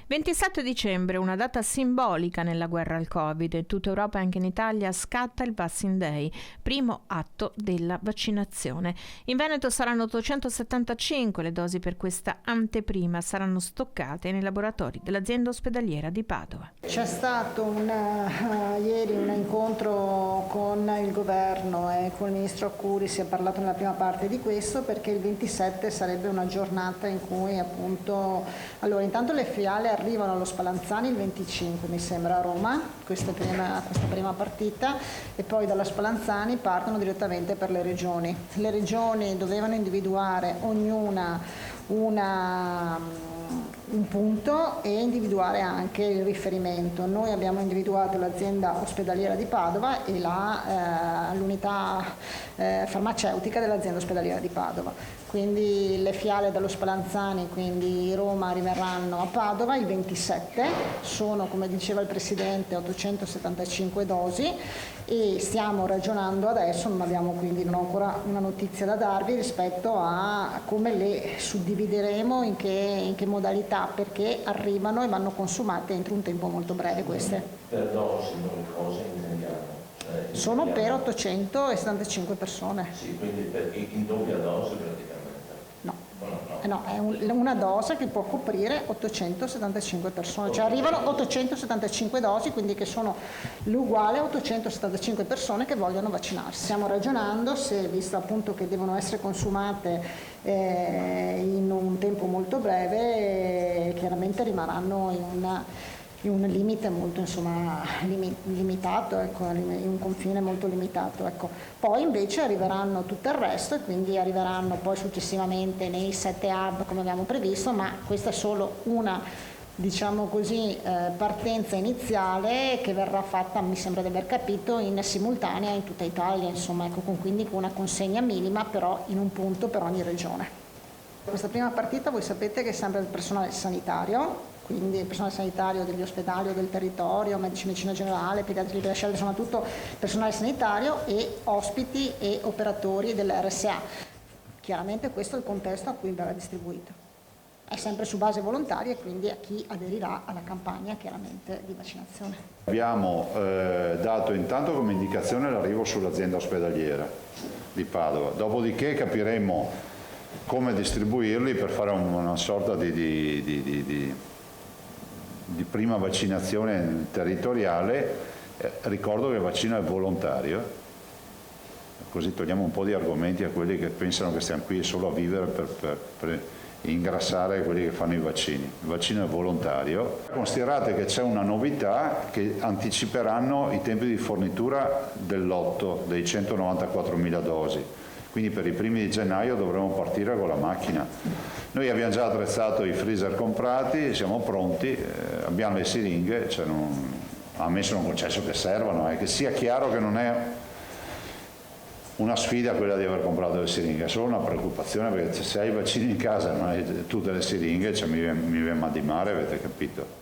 27 dicembre, una data simbolica nella guerra al Covid. In tutta Europa e anche in Italia scatta il Vaccine Day, primo atto della vaccinazione. In Veneto saranno 875 le dosi per questa anteprima, saranno stoccate nei laboratori dell'azienda ospedaliera di Padova. C'è stato ieri un incontro con il governo e con il ministro Arcuri, si è parlato nella prima parte di questo, perché il 27 sarebbe una giornata in cui appunto, allora intanto le fiale arrivano allo Spallanzani il 25 mi sembra a Roma, questa prima partita, e poi dalla Spallanzani partono direttamente per le regioni. Le regioni dovevano individuare ognuna un punto e individuare anche il riferimento. Noi abbiamo individuato l'azienda ospedaliera di Padova e l'unità farmaceutica dell'azienda ospedaliera di Padova. Quindi le fiale dallo Spallanzani, quindi Roma, arriveranno a Padova il 27, sono, come diceva il Presidente, 875 dosi e stiamo ragionando adesso, non ho ancora una notizia da darvi rispetto a come le suddivideremo, in che modalità, perché arrivano e vanno consumate entro un tempo molto breve queste. Per dosi, cosa intendiamo? Sono per 875 persone. Sì, quindi in doppia dose praticamente. No, è una dose che può coprire 875 persone, cioè arrivano 875 dosi, quindi che sono l'uguale a 875 persone che vogliono vaccinarsi. Stiamo ragionando se, visto appunto che devono essere consumate in un tempo molto breve, chiaramente rimarranno in un limite molto limitato, ecco, in un confine molto limitato, ecco. Poi invece arriveranno tutto il resto e quindi arriveranno poi successivamente nei 7 hub come abbiamo previsto, ma questa è solo una, diciamo così, partenza iniziale che verrà fatta, mi sembra di aver capito, in simultanea in tutta Italia, insomma, ecco, quindi con una consegna minima però in un punto per ogni regione. Questa prima partita voi sapete che è sempre il personale sanitario, quindi il personale sanitario degli ospedali o del territorio, medici di medicina generale, pediatri per scelte, insomma tutto personale sanitario e ospiti e operatori dell'RSA. Chiaramente questo è il contesto a cui verrà distribuito. È sempre su base volontaria e quindi a chi aderirà alla campagna chiaramente di vaccinazione. Abbiamo dato intanto come indicazione l'arrivo sull'azienda ospedaliera di Padova, dopodiché capiremo come distribuirli per fare una sorta di prima vaccinazione territoriale. Ricordo che il vaccino è volontario, così togliamo un po' di argomenti a quelli che pensano che stiamo qui solo a vivere per ingrassare quelli che fanno i vaccini. Il vaccino è volontario. Considerate che c'è una novità, che anticiperanno i tempi di fornitura del lotto dei 194.000 dosi. Quindi per i primi di gennaio dovremo partire con la macchina. Noi abbiamo già attrezzato i freezer comprati, siamo pronti, abbiamo le siringhe, a me sono concesso che servano, che sia chiaro che non è una sfida quella di aver comprato le siringhe, è solo una preoccupazione, perché se hai i vaccini in casa e non hai tutte le siringhe, mi viene mal di mare, avete capito?